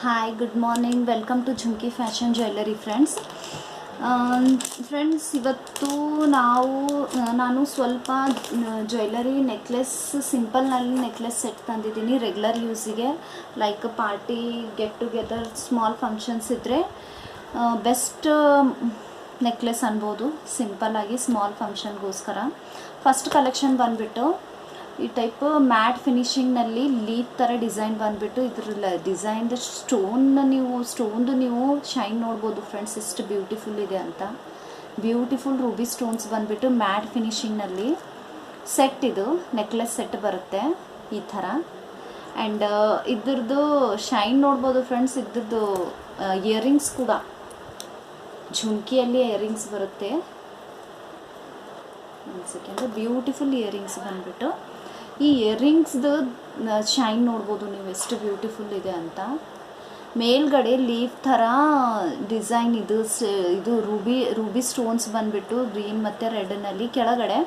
Hi good morning welcome to Jhumki fashion jewellery friends ಇವತ್ತು ನಾನು ಸ್ವಲ್ಪ ಜ್ಯುವೆಲ್ಲರಿ ನೆಕ್ಲೆಸ್ ಸಿಂಪಲ್ನಲ್ಲಿ ನೆಕ್ಲೆಸ್ ಸೆಟ್ ತಂದಿದ್ದೀನಿ ರೆಗ್ಯುಲರ್ ಯೂಸಿಗೆ like party get together small functions ಇದ್ದರೆ ಬೆಸ್ಟ್ ನೆಕ್ಲೆಸ್ ಅನ್ಬೋದು ಸಿಂಪಲ್ಲಾಗಿ ಸ್ಮಾಲ್ ಫಂಕ್ಷನ್ಗೋಸ್ಕರ. ಫಸ್ಟ್ ಕಲೆಕ್ಷನ್ ಬಂದುಬಿಟ್ಟು ಈ ಟೈಪ್ ಮ್ಯಾಟ್ ಫಿನಿಶಿಂಗ್ನಲ್ಲಿ ಲೀಫ್ ಥರ ಡಿಸೈನ್ ಬಂದುಬಿಟ್ಟು ಇದ್ರ ಡಿಸೈನ್ದು ಸ್ಟೋನ್ದು ನೀವು ಶೈನ್ ನೋಡ್ಬೋದು ಫ್ರೆಂಡ್ಸ್, ಎಷ್ಟು ಬ್ಯೂಟಿಫುಲ್ ಇದೆ ಅಂತ. ಬ್ಯೂಟಿಫುಲ್ ರೂಬಿ ಸ್ಟೋನ್ಸ್ ಬಂದುಬಿಟ್ಟು ಮ್ಯಾಟ್ ಫಿನಿಶಿಂಗ್ನಲ್ಲಿ ಸೆಟ್, ಇದು ನೆಕ್ಲೆಸ್ ಸೆಟ್ ಬರುತ್ತೆ ಈ ಥರ. ಆ್ಯಂಡ್ ಇದ್ರದ್ದು ಶೈನ್ ನೋಡ್ಬೋದು ಫ್ರೆಂಡ್ಸ್. ಇದ್ರದ್ದು ಇಯರಿಂಗ್ಸ್ ಕೂಡ ಝುಮ್ಕಿಯಲ್ಲಿ ಇಯರಿಂಗ್ಸ್ ಬರುತ್ತೆ. ಒಂದು ಸೆಕೆಂಡ್, ಬ್ಯೂಟಿಫುಲ್ ಇಯರಿಂಗ್ಸ್ ಬಂದುಬಿಟ್ಟು ಈ ಇಯರಿಂಗ್ಸ್ದು ಶೈನ್ ನೋಡ್ಬೋದು ನೀವು ಎಷ್ಟು ಬ್ಯೂಟಿಫುಲ್ ಇದೆ ಅಂತ. ಮೇಲ್ಗಡೆ ಲೀಫ್ ಥರ ಡಿಸೈನ್ ಇದು ರೂಬಿ ಸ್ಟೋನ್ಸ್ ಬಂದುಬಿಟ್ಟು ಗ್ರೀನ್ ಮತ್ತು ರೆಡ್ನಲ್ಲಿ, ಕೆಳಗಡೆ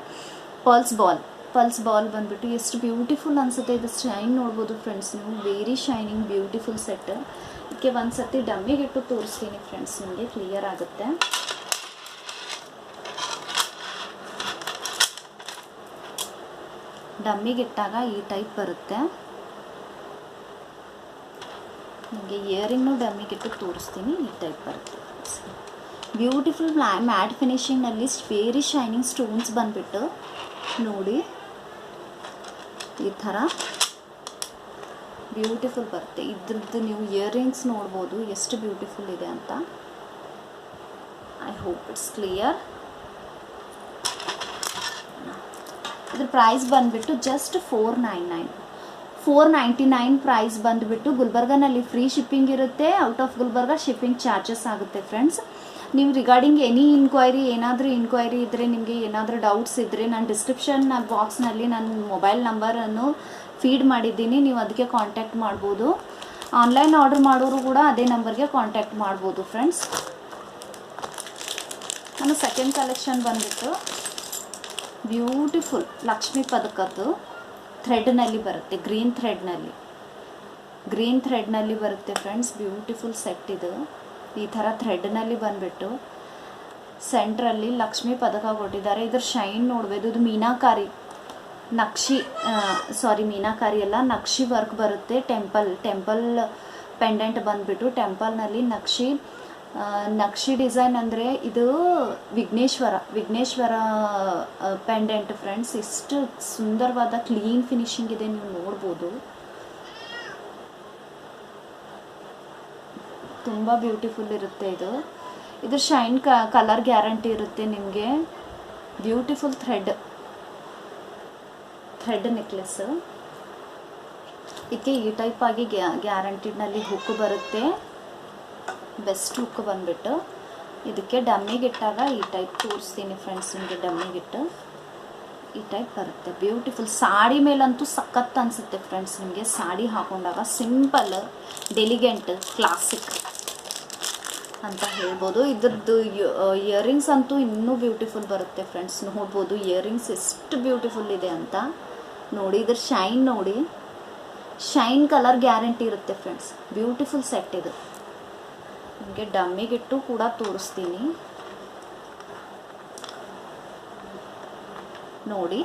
ಪಲ್ಸ್ ಬಾಲ್ ಬಂದುಬಿಟ್ಟು ಎಷ್ಟು ಬ್ಯೂಟಿಫುಲ್ ಅನಿಸುತ್ತೆ. ಇದು ಶೈನ್ ನೋಡ್ಬೋದು ಫ್ರೆಂಡ್ಸ್ ನೀವು, ವೆರಿ ಶೈನಿಂಗ್ ಬ್ಯೂಟಿಫುಲ್ ಸೆಟ್. ಇದಕ್ಕೆ ಒಂದು ಸರ್ತಿ ಡಮ್ಮಿಗಿಟ್ಟು ತೋರಿಸ್ತೀನಿ ಫ್ರೆಂಡ್ಸ್, ನಿಮಗೆ ಕ್ಲಿಯರ್ ಆಗುತ್ತೆ. ಡಮ್ಮಿಗಿಟ್ಟಾಗ ಈ ಟೈಪ್ ಬರುತ್ತೆ. ನಿಮಗೆ ಇಯರಿಂಗ್ನು ಡಮ್ಮಿಗಿಟ್ಟು ತೋರಿಸ್ತೀನಿ, ಈ ಟೈಪ್ ಬರುತ್ತೆ. ಬ್ಯೂಟಿಫುಲ್ ಮ್ಯಾಟ್ ಫಿನಿಶಿಂಗ್ನಲ್ಲಿ ವೆರಿ ಶೈನಿಂಗ್ ಸ್ಟೋನ್ಸ್ ಬಂದುಬಿಟ್ಟು ನೋಡಿ ಈ ಥರ ಬ್ಯೂಟಿಫುಲ್ ಬರುತ್ತೆ. ಇದ್ರದ್ದು ನೀವು ಇಯರಿಂಗ್ಸ್ ನೋಡ್ಬೋದು ಎಷ್ಟು ಬ್ಯೂಟಿಫುಲ್ ಇದೆ ಅಂತ. I hope it's clear. ಇದ್ರ ಪ್ರೈಸ್ ಬಂದುಬಿಟ್ಟು ಜಸ್ಟ್ $499 ಪ್ರೈಸ್ ಬಂದುಬಿಟ್ಟು. ಗುಲ್ಬರ್ಗನಲ್ಲಿ ಫ್ರೀ ಶಿಪ್ಪಿಂಗ್ ಇರುತ್ತೆ, out of Gulbarga shipping charges ಆಗುತ್ತೆ ಫ್ರೆಂಡ್ಸ್. ನೀವು ರಿಗಾರ್ಡಿಂಗ್ ಏನಾದರೂ ಇನ್ಕ್ವೈರಿ ಇದ್ದರೆ, ನಿಮಗೆ ಏನಾದರೂ ಡೌಟ್ಸ್ ಇದ್ದರೆ, ನಾನು ಡಿಸ್ಕ್ರಿಪ್ಷನ್ ಬಾಕ್ಸ್ನಲ್ಲಿ ನನ್ನ ಮೊಬೈಲ್ ನಂಬರನ್ನು ಫೀಡ್ ಮಾಡಿದ್ದೀನಿ, ನೀವು ಅದಕ್ಕೆ ಕಾಂಟ್ಯಾಕ್ಟ್ ಮಾಡ್ಬೋದು. ಆನ್ಲೈನ್ ಆರ್ಡರ್ ಮಾಡೋರು ಕೂಡ ಅದೇ ನಂಬರ್ಗೆ ಕಾಂಟ್ಯಾಕ್ಟ್ ಮಾಡ್ಬೋದು ಫ್ರೆಂಡ್ಸ್. ನಾನು ಸೆಕೆಂಡ್ ಕಲೆಕ್ಷನ್ ಬಂದುಬಿಟ್ಟು ಬ್ಯೂಟಿಫುಲ್ ಲಕ್ಷ್ಮೀ ಪದಕದ್ದು ಥ್ರೆಡ್ನಲ್ಲಿ ಬರುತ್ತೆ, ಗ್ರೀನ್ ಥ್ರೆಡ್ನಲ್ಲಿ ಬರುತ್ತೆ ಫ್ರೆಂಡ್ಸ್. ಬ್ಯೂಟಿಫುಲ್ ಸೆಟ್ ಇದು. ಈ ಥರ ಥ್ರೆಡ್ನಲ್ಲಿ ಬಂದುಬಿಟ್ಟು ಸೆಂಟ್ರಲ್ಲಿ ಲಕ್ಷ್ಮೀ ಪದಕ ಕೊಟ್ಟಿದ್ದಾರೆ. ಇದ್ರ ಶೈನ್ ನೋಡ್ಬೋದು. ಇದು ಮೀನಾಕಾರಿ ನಕ್ಷಿ ವರ್ಕ್ ಬರುತ್ತೆ. ಟೆಂಪಲ್ ಪೆಂಡೆಂಟ್ ಬಂದುಬಿಟ್ಟು ಟೆಂಪಲ್ನಲ್ಲಿ ನಕ್ಷಿ ಡಿಸೈನ್ ಅಂದರೆ ಇದು ವಿಘ್ನೇಶ್ವರ ಪೆಂಡೆಂಟ್ ಫ್ರೆಂಡ್ಸ್. ಎಷ್ಟು ಸುಂದರವಾದ ಕ್ಲೀನ್ ಫಿನಿಶಿಂಗ್ ಇದೆ, ನೀವು ನೋಡ್ಬೋದು. ತುಂಬ ಬ್ಯೂಟಿಫುಲ್ ಇರುತ್ತೆ ಇದು. ಇದ್ರ ಶೈನ್ ಕಲರ್ ಗ್ಯಾರಂಟಿ ಇರುತ್ತೆ ನಿಮಗೆ. Beautiful thread necklace. ಇದಕ್ಕೆ ಈ ಟೈಪ್ ಆಗಿ ಗ್ಯಾರಂಟಿನಲ್ಲಿ ಹುಕ್ ಬರುತ್ತೆ, ಬೆಸ್ಟ್ ಹುಕ್ ಬಂದುಬಿಟ್ಟು. ಇದಕ್ಕೆ ಡಮ್ಮಿಗಿಟ್ಟಾಗ ಈ ಟೈಪ್ ತೋರಿಸ್ತೀನಿ ಫ್ರೆಂಡ್ಸ್ ನಿಮಗೆ. ಡಮ್ಮಿಗಿಟ್ಟು ಈ ಟೈಪ್ ಬರುತ್ತೆ. ಬ್ಯೂಟಿಫುಲ್ ಸಾಡಿ ಮೇಲಂತೂ ಸಖತ್ ಅನಿಸುತ್ತೆ ಫ್ರೆಂಡ್ಸ್ ನಿಮಗೆ. ಸಾಡಿ ಹಾಕೊಂಡಾಗ ಸಿಂಪಲ್, ಡೆಲಿಗೆಂಟ್, ಕ್ಲಾಸಿಕ್ ಅಂತ ಹೇಳ್ಬೋದು. ಇದ್ರದ್ದು ಇಯರಿಂಗ್ಸ್ ಅಂತೂ ಇನ್ನೂ ಬ್ಯೂಟಿಫುಲ್ ಬರುತ್ತೆ ಫ್ರೆಂಡ್ಸ್. ನೋಡ್ಬೋದು ಇಯರಿಂಗ್ಸ್ ಎಷ್ಟು ಬ್ಯೂಟಿಫುಲ್ ಇದೆ ಅಂತ ನೋಡಿ. ಇದ್ರ ಶೈನ್ ನೋಡಿ, ಶೈನ್ ಕಲರ್ ಗ್ಯಾರಂಟಿ ಇರುತ್ತೆ ಫ್ರೆಂಡ್ಸ್. ಬ್ಯೂಟಿಫುಲ್ ಸೆಟ್ ಇದು. ನಿಮಗೆ ಡಮ್ಮಿಗಿಟ್ಟು ಕೂಡ ತೋರಿಸ್ತೀನಿ ನೋಡಿ.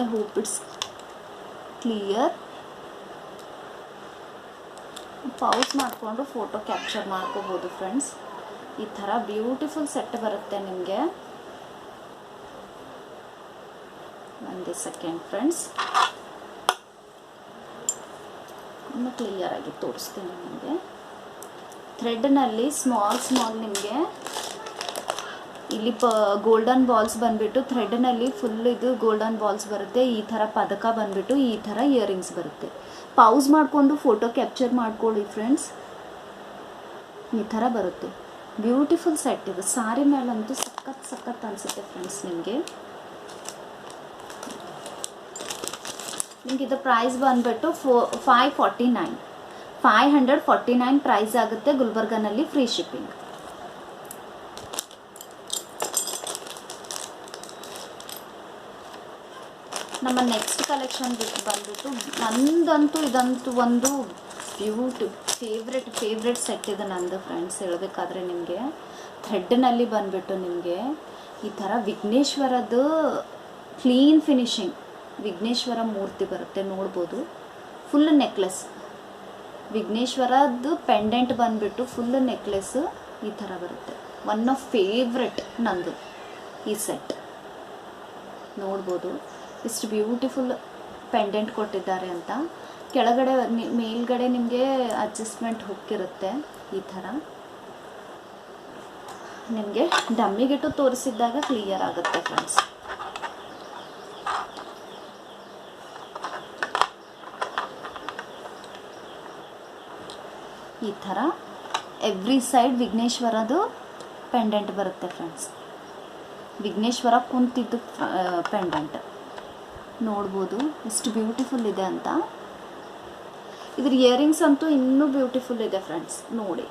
I hope it's clear. Pause ಮಾಡಿಕೊಂಡು ಫೋಟೋ ಕ್ಯಾಪ್ಚರ್ ಮಾಡ್ಕೋಬೋದು ಫ್ರೆಂಡ್ಸ್. ಈ ಥರ ಬ್ಯೂಟಿಫುಲ್ ಸೆಟ್ ಬರುತ್ತೆ ನಿಮಗೆ. ಒಂದೇ ಸೆಕೆಂಡ್ ಫ್ರೆಂಡ್ಸ್, ಇನ್ನೂ ಕ್ಲಿಯರಾಗಿ ತೋರಿಸ್ತೀನಿ ನಿಮಗೆ. ಥ್ರೆಡ್ನಲ್ಲಿ ಸ್ಮಾಲ್ ನಿಮಗೆ ಇಲ್ಲಿ ಗೋಲ್ಡನ್ ಬಾಲ್ಸ್ ಬಂದುಬಿಟ್ಟು ಥ್ರೆಡ್ನಲ್ಲಿ ಫುಲ್ ಇದು ಗೋಲ್ಡನ್ ಬಾಲ್ಸ್ ಬರುತ್ತೆ. ಈ ಥರ ಪದಕ ಬಂದುಬಿಟ್ಟು ಈ ಥರ ಇಯರಿಂಗ್ಸ್ ಬರುತ್ತೆ. ಪೌಸ್ ಮಾಡಿಕೊಂಡು ಫೋಟೋ ಕ್ಯಾಪ್ಚರ್ ಮಾಡ್ಕೊಳ್ಳಿ ಫ್ರೆಂಡ್ಸ್. ಈ ಥರ ಬರುತ್ತೆ. ಬ್ಯೂಟಿಫುಲ್ ಸೆಟ್ ಇದು. ಸಾರಿ ಮೇಲಂತೂ ಸಖತ್ ಅನಿಸುತ್ತೆ ಫ್ರೆಂಡ್ಸ್ ನಿಮಗೆ. ನಿಮಗೆ ಇದು ಪ್ರೈಸ್ ಬಂದುಬಿಟ್ಟು $549 ಪ್ರೈಸ್ ಆಗುತ್ತೆ. ಗುಲ್ಬರ್ಗನಲ್ಲಿ ಫ್ರೀ ಶಿಪ್ಪಿಂಗ್. ನಮ್ಮ ನೆಕ್ಸ್ಟ್ ಕಲೆಕ್ಷನ್ ಬಂದ್ಬಿಟ್ಟು ನಂದಂತೂ ಇದಂತೂ ಒಂದು ಫೇವ್ರೆಟ್ ಸೆಟ್ ಇದೆ ನಂದು ಫ್ರೆಂಡ್ಸ್. ಹೇಳಬೇಕಾದ್ರೆ ನಿಮಗೆ ಥ್ರೆಡ್ನಲ್ಲಿ ಬಂದುಬಿಟ್ಟು ನಿಮಗೆ ಈ ಥರ ವಿಘ್ನೇಶ್ವರದ್ದು ಕ್ಲೀನ್ ಫಿನಿಶಿಂಗ್ ವಿಘ್ನೇಶ್ವರ ಮೂರ್ತಿ ಬರುತ್ತೆ, ನೋಡ್ಬೋದು. ಫುಲ್ ನೆಕ್ಲೆಸ್, ವಿಘ್ನೇಶ್ವರದ್ದು ಪೆಂಡೆಂಟ್ ಬಂದುಬಿಟ್ಟು ಫುಲ್ ನೆಕ್ಲೆಸ್ಸು ಈ ಥರ ಬರುತ್ತೆ. ಒನ್ ಆಫ್ ಫೇವ್ರೆಟ್ ನಂದು ಈ ಸೆಟ್. ನೋಡ್ಬೋದು ಎಷ್ಟು ಬ್ಯೂಟಿಫುಲ್ ಪೆಂಡೆಂಟ್ ಕೊಟ್ಟಿದ್ದಾರೆ ಅಂತ. ಕೆಳಗಡೆ ಮೇಲ್ಗಡೆ ನಿಮಗೆ ಅಡ್ಜಸ್ಟ್ಮೆಂಟ್ ಹುಕ್ಕಿರುತ್ತೆ ಈ ಥರ. ನಿಮಗೆ ಡಮ್ಮಿಗಿಟ್ಟು ತೋರಿಸಿದ್ದಾಗ ಕ್ಲಿಯರ್ ಆಗುತ್ತೆ ಫ್ರೆಂಡ್ಸ್. ಈ ಥರ ಎವ್ರಿ ಸೈಡ್ ವಿಘ್ನೇಶ್ವರದು ಪೆಂಡೆಂಟ್ ಬರುತ್ತೆ ಫ್ರೆಂಡ್ಸ್. ವಿಘ್ನೇಶ್ವರ ಕುಂತಿದ್ದು ಪೆಂಡೆಂಟ್ ನೋಡ್ಬೋದು ಎಷ್ಟು ಬ್ಯೂಟಿಫುಲ್ ಇದೆ ಅಂತ. ಇದ್ರ ಇಯರಿಂಗ್ಸ್ ಅಂತೂ ಇನ್ನೂ ಬ್ಯೂಟಿಫುಲ್ ಇದೆ ಫ್ರೆಂಡ್ಸ್. ನೋಡಿ,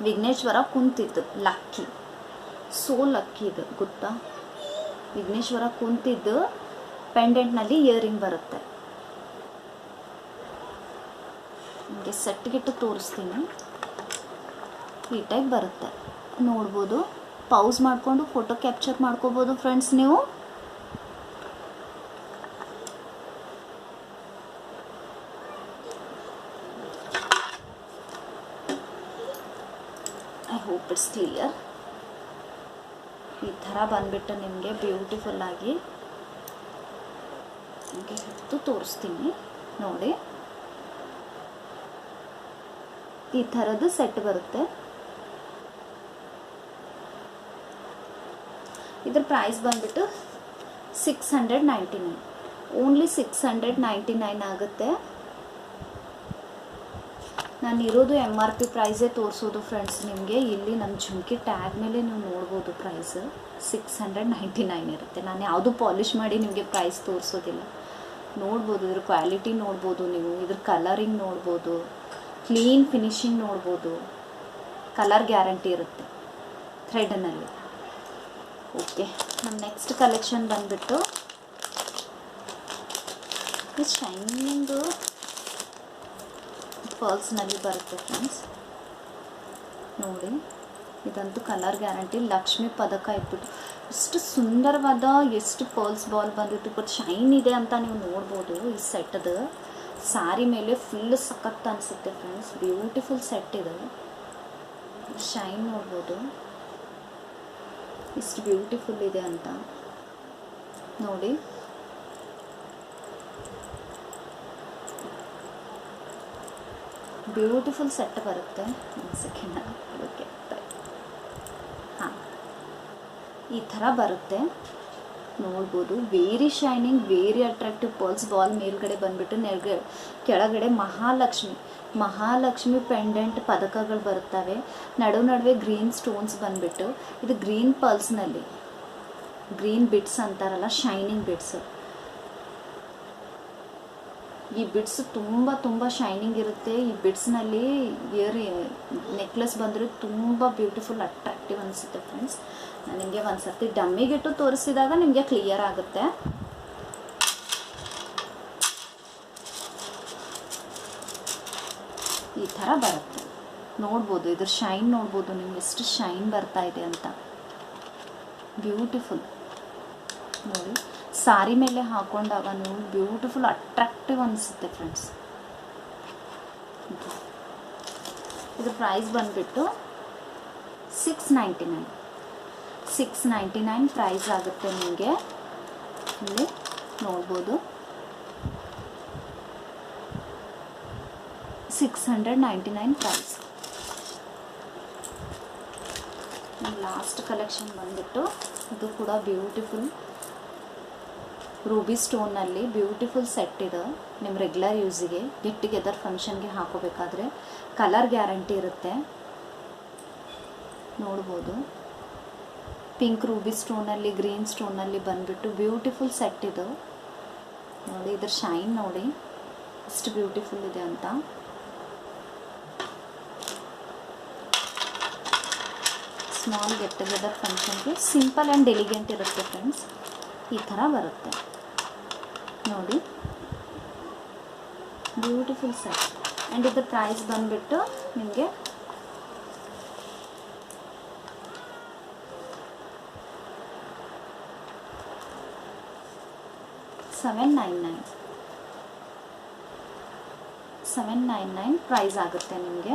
ವಿಘ್ನೇಶ್ವರ ಕುಂತಿದ್ದು ಲಕ್ಕಿ, ಸೋ ಲಕ್ಕಿ ಇದು ಗೊತ್ತಾ. ವಿಘ್ನೇಶ್ವರ ಕುಂತಿದ್ದು ಪೆಂಡೆಂಟ್ನಲ್ಲಿ ಇಯರಿಂಗ್ ಬರುತ್ತೆ. ನಿಮಗೆ ಸೆಟ್ಗಿಟ್ಟು ತೋರಿಸ್ತೀನಿ. ಈ ಟೈಪ್ ಬರುತ್ತೆ, ನೋಡ್ಬೋದು. ಪೌಸ್ ಮಾಡಿಕೊಂಡು ಫೋಟೋ ಕ್ಯಾಪ್ಚರ್ ಮಾಡ್ಕೋಬೋದು ಫ್ರೆಂಡ್ಸ್ ನೀವು. I hope it's clear. ಈ ಥರ ಬಂದುಬಿಟ್ಟು ನಿಮಗೆ ಬ್ಯೂಟಿಫುಲ್ಲಾಗಿ ನಿಮಗೆ ಹೊತ್ತು ತೋರಿಸ್ತೀನಿ ನೋಡಿ. ಈ ಥರದ್ದು ಸೆಟ್ ಬರುತ್ತೆ. ಇದ್ರ ಪ್ರೈಸ್ ಬಂದುಬಿಟ್ಟು 699, ಓನ್ಲಿ 699 ಆಗುತ್ತೆ. ನಾನು ಇರೋದು MRP ಪ್ರೈಸೇ ತೋರಿಸೋದು ಫ್ರೆಂಡ್ಸ್ ನಿಮಗೆ. ಇಲ್ಲಿ ನಮ್ಮ ಝುಮ್ಕಿ ಟ್ಯಾಗ್ ಮೇಲೆ ನೀವು ನೋಡ್ಬೋದು ಪ್ರೈಸ್ 699 ಇರುತ್ತೆ. ನಾನು ಯಾವುದು ಪಾಲಿಷ್ ಮಾಡಿ ನಿಮಗೆ ಪ್ರೈಸ್ ತೋರಿಸೋದಿಲ್ಲ. ನೋಡ್ಬೋದು, ಇದ್ರ ಕ್ವಾಲಿಟಿ ನೋಡ್ಬೋದು ನೀವು, ಇದ್ರ ಕಲರಿಂಗ್ ನೋಡ್ಬೋದು, ಕ್ಲೀನ್ ಫಿನಿಶಿಂಗ್ ನೋಡ್ಬೋದು. ಕಲರ್ ಗ್ಯಾರಂಟಿ ಇರುತ್ತೆ ಥ್ರೆಡ್ನಲ್ಲಿ. ಓಕೆ, ನಮ್ಮ ನೆಕ್ಸ್ಟ್ ಕಲೆಕ್ಷನ್ ಬಂದುಬಿಟ್ಟು ಈ ಶೈನಿಂಗು ಪರ್ಲ್ಸ್ನಲ್ಲಿ ಬರುತ್ತೆ ಫ್ರೆಂಡ್ಸ್. ನೋಡಿ, ಇದಂತೂ ಕಲರ್ ಗ್ಯಾರಂಟಿ. ಲಕ್ಷ್ಮಿ ಪದಕ ಇಟ್ಬಿಟ್ಟು ಎಷ್ಟು ಸುಂದರವಾದ ಎಷ್ಟು ಪರ್ಲ್ಸ್ ಬಾಲ್ ಬಂದಿತ್ತು, ಬಟ್ ಶೈನ್ ಇದೆ ಅಂತ ನೀವು ನೋಡ್ಬೋದು. ಈ ಸೆಟ್ದು ಸಾರಿ ಮೇಲೆ ಫುಲ್ ಸಖತ್ ಅನಿಸುತ್ತೆ ಫ್ರೆಂಡ್ಸ್. ಬ್ಯೂಟಿಫುಲ್ ಸೆಟ್ ಇದೆ. ಶೈನ್ ನೋಡ್ಬೋದು ಎಷ್ಟು ಬ್ಯೂಟಿಫುಲ್ ಇದೆ ಅಂತ ನೋಡಿ. ಬ್ಯೂಟಿಫುಲ್ ಸೆಟ್ ಬರುತ್ತೆ. ಒಂದು ಸೆಕೆಂಡ್, ಓಕೆ. ಹಾಂ, ಈ ಥರ ಬರುತ್ತೆ ನೋಡ್ಬೋದು. Very shining, very attractive pearls ball ಮೇಲ್ಗಡೆ ಬಂದುಬಿಟ್ಟು ಕೆಳಗಡೆ ಮಹಾಲಕ್ಷ್ಮಿ ಪೆಂಡೆಂಟ್ ಪದಕಗಳು ಬರುತ್ತವೆ. ನಡುವೆ ಗ್ರೀನ್ ಸ್ಟೋನ್ಸ್ ಬಂದುಬಿಟ್ಟು, ಇದು ಗ್ರೀನ್ ಪರ್ಲ್ಸ್ನಲ್ಲಿ ಗ್ರೀನ್ ಬಿಟ್ಸ್ ಅಂತಾರಲ್ಲ, ಶೈನಿಂಗ್ ಬಿಟ್ಸ್. ಈ ಬಿಟ್ಸ್ ತುಂಬ ಶೈನಿಂಗ್ ಇರುತ್ತೆ. ಈ ಬಿಟ್ಸ್ನಲ್ಲಿ ನೆಕ್ಲೆಸ್ ಬಂದರೆ ತುಂಬ ಬ್ಯೂಟಿಫುಲ್ ಅಟ್ರಾಕ್ಟಿವ್ ಅನಿಸುತ್ತೆ ಫ್ರೆಂಡ್ಸ್. ನಾನು ನಿಮಗೆ ಒಂದು ಸರ್ತಿ ಡಮ್ಮಿಗಿಟ್ಟು ತೋರಿಸಿದಾಗ ನಿಮಗೆ ಕ್ಲಿಯರ್ ಆಗುತ್ತೆ. ಈ ಥರ ಬರುತ್ತೆ ನೋಡ್ಬೋದು. ಇದ್ರ ಶೈನ್ ನೋಡ್ಬೋದು ನಿಮ್ಗೆ ಎಷ್ಟು ಶೈನ್ ಬರ್ತಾ ಇದೆ ಅಂತ. ಬ್ಯೂಟಿಫುಲ್ ನೋಡಿ, ಸಾರಿ ಮೇಲೆ ಹಾಕೊಂಡಾಗ ನೀವು ಬ್ಯೂಟಿಫುಲ್ ಅಟ್ರಾಕ್ಟಿವ್ ಅನಿಸುತ್ತೆ ಫ್ರೆಂಡ್ಸ್. ಇದ್ರ ಪ್ರೈಸ್ ಬಂದುಬಿಟ್ಟು 699 ಪ್ರೈಸ್ ಆಗುತ್ತೆ ನಿಮಗೆ. ಇಲ್ಲಿ ನೋಡ್ಬೋದು 699 ಪ್ರೈಸ್. ಲಾಸ್ಟ್ ಕಲೆಕ್ಷನ್ ಬಂದುಬಿಟ್ಟು ಇದು ಕೂಡ ಬ್ಯೂಟಿಫುಲ್ ರೂಬಿ ಸ್ಟೋನಲ್ಲಿ ಬ್ಯೂಟಿಫುಲ್ ಸೆಟ್ ಇದೆ. ನಿಮ್ಮ ರೆಗ್ಯುಲರ್ ಯೂಸಿಗೆ, ಗೆಟ್ ಟುಗೆದರ್ ಫಂಕ್ಷನ್ಗೆ ಹಾಕೋಬೇಕಾದ್ರೆ ಕಲರ್ ಗ್ಯಾರಂಟಿ ಇರುತ್ತೆ. ನೋಡ್ಬೋದು, ಪಿಂಕ್ ರೂಬಿ ಸ್ಟೋನಲ್ಲಿ ಗ್ರೀನ್ ಸ್ಟೋನಲ್ಲಿ ಬಂದುಬಿಟ್ಟು ಬ್ಯೂಟಿಫುಲ್ ಸೆಟ್ ಇದು ನೋಡಿ. ಇದ್ರ ಶೈನ್ ನೋಡಿ ಎಷ್ಟು ಬ್ಯೂಟಿಫುಲ್ ಇದೆ ಅಂತ. ಸ್ಮಾಲ್ ಗೆಟ್ ಟುಗೆದರ್ ಫಂಕ್ಷನ್ಗೆ ಸಿಂಪಲ್ ಆ್ಯಂಡ್ ಎಲಿಗೆಂಟ್ ಇರುತ್ತೆ ಫ್ರೆಂಡ್ಸ್. ಈ ಥರ ಬರುತ್ತೆ ನೋಡಿ. Beautiful set. ಆ್ಯಂಡ್ ಇದ್ರ ಪ್ರೈಸ್ ಬಂದುಬಿಟ್ಟು ನಿಮಗೆ $799 ಪ್ರೈಸ್ ಆಗುತ್ತೆ ನಿಮಗೆ.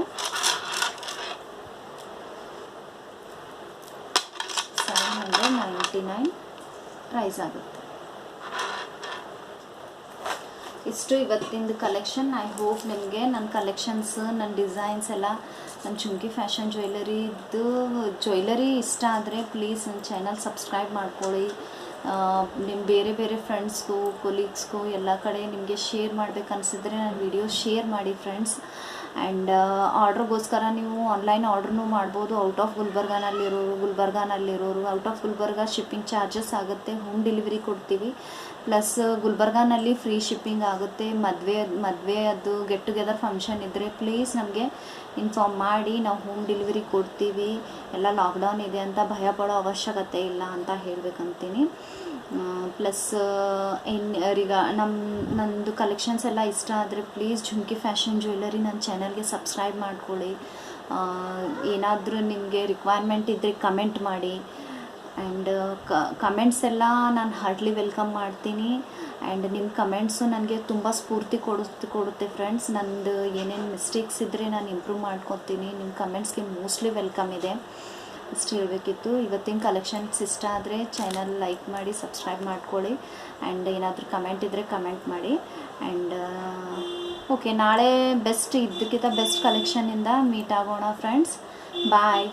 799 ಪ್ರೈಸ್ ಆಗುತ್ತೆ. ಇಷ್ಟು ಇವತ್ತಿಂದು ಕಲೆಕ್ಷನ್. ಐ ಹೋಪ್ ನಿಮಗೆ ನನ್ನ ಕಲೆಕ್ಷನ್ಸ್, ನನ್ನ ಡಿಸೈನ್ಸ್ ಎಲ್ಲ, ನನ್ನ ಚುಮ್ಕಿ ಫ್ಯಾಷನ್ ಜ್ಯುವೆಲರಿ ಇಷ್ಟ ಆದರೆ ಪ್ಲೀಸ್ ನನ್ನ ಚಾನಲ್ ಸಬ್ಸ್ಕ್ರೈಬ್ ಮಾಡ್ಕೊಳ್ಳಿ. ನಿಮ್ಮ ಬೇರೆ ಬೇರೆ ಫ್ರೆಂಡ್ಸ್ಗೂ, ಕೊಲೀಗ್ಸ್ಗೂ ಎಲ್ಲ ಕಡೆ ನಿಮಗೆ ಶೇರ್ ಮಾಡಬೇಕನ್ಸಿದ್ರೆ ನನ್ನ ವಿಡಿಯೋ ಶೇರ್ ಮಾಡಿ ಫ್ರೆಂಡ್ಸ್. ಆ್ಯಂಡ್ ಆರ್ಡ್ರಿಗೋಸ್ಕರ ನೀವು ಆನ್ಲೈನ್ ಆರ್ಡ್ರೂ ಮಾಡ್ಬೋದು. ಔಟ್ ಆಫ್ ಗುಲ್ಬರ್ಗಾನಲ್ಲಿರೋರು out of Gulbarga shipping charges ಆಗುತ್ತೆ. ಹೋಮ್ ಡೆಲಿವರಿ ಕೊಡ್ತೀವಿ. ಪ್ಲಸ್ ಗುಲ್ಬರ್ಗಾನಲ್ಲಿ ಫ್ರೀ ಶಿಪ್ಪಿಂಗ್ ಆಗುತ್ತೆ. ಮದುವೆ ಅದು ಗೆಟ್ ಟುಗೆದರ್ ಫಂಕ್ಷನ್ ಇದ್ದರೆ ಪ್ಲೀಸ್ ನಮಗೆ ಇನ್ಫಾರ್ಮ್ ಮಾಡಿ, ನಾವು ಹೋಮ್ ಡೆಲಿವರಿ ಕೊಡ್ತೀವಿ. ಎಲ್ಲ ಲಾಕ್ಡೌನ್ ಇದೆ ಅಂತ ಭಯ ಪಡೋ ಅವಶ್ಯಕತೆ ಇಲ್ಲ ಅಂತ ಹೇಳಬೇಕಂತೀನಿ. ಪ್ಲಸ್ ಈಗ ನಂದು ಕಲೆಕ್ಷನ್ಸ್ ಎಲ್ಲ ಇಷ್ಟ ಆದರೆ ಪ್ಲೀಸ್ ಝುಮ್ಕಿ ಫ್ಯಾಷನ್ ಜ್ಯುವೆಲರಿ ನನ್ನ ಚಾನಲ್ಗೆ ಸಬ್ಸ್ಕ್ರೈಬ್ ಮಾಡ್ಕೊಳ್ಳಿ. ಏನಾದರೂ ನಿಮಗೆ ರಿಕ್ವೈರ್ಮೆಂಟ್ ಇದ್ದರೆ ಕಮೆಂಟ್ ಮಾಡಿ. ಆ್ಯಂಡ್ ಕಮೆಂಟ್ಸ್ ಎಲ್ಲ ನಾನು ಹಾರ್ಟ್ಲಿ ವೆಲ್ಕಮ್ ಮಾಡ್ತೀನಿ. ಆ್ಯಂಡ್ ನಿಮ್ಮ ಕಮೆಂಟ್ಸು ನನಗೆ ತುಂಬ ಸ್ಫೂರ್ತಿ ಕೊಡುತ್ತೆ ಫ್ರೆಂಡ್ಸ್. ನಂದು ಏನೇನು ಮಿಸ್ಟೇಕ್ಸ್ ಇದ್ದರೆ ನಾನು ಇಂಪ್ರೂವ್ ಮಾಡ್ಕೊತೀನಿ. ನಿಮ್ಮ ಕಮೆಂಟ್ಸ್ಗೆ ಮೋಸ್ಟ್ಲಿ ವೆಲ್ಕಮ್ ಇದೆ. ಇಷ್ಟು ಹೇಳಬೇಕಿತ್ತು. ಇವತ್ತಿನ ಕಲೆಕ್ಷನ್ಸ್ ಇಷ್ಟ ಆದರೆ ಚಾನಲ್ ಲೈಕ್ ಮಾಡಿ, ಸಬ್ಸ್ಕ್ರೈಬ್ ಮಾಡ್ಕೊಳ್ಳಿ. ಆ್ಯಂಡ್ ಏನಾದರೂ ಕಮೆಂಟ್ ಇದ್ದರೆ ಕಮೆಂಟ್ ಮಾಡಿ. ಆ್ಯಂಡ್ ಓಕೆ, ನಾಳೆ ಇದಕ್ಕಿಂತ ಬೆಸ್ಟ್ ಕಲೆಕ್ಷನಿಂದ ಮೀಟ್ ಆಗೋಣ ಫ್ರೆಂಡ್ಸ್. ಬಾಯ್.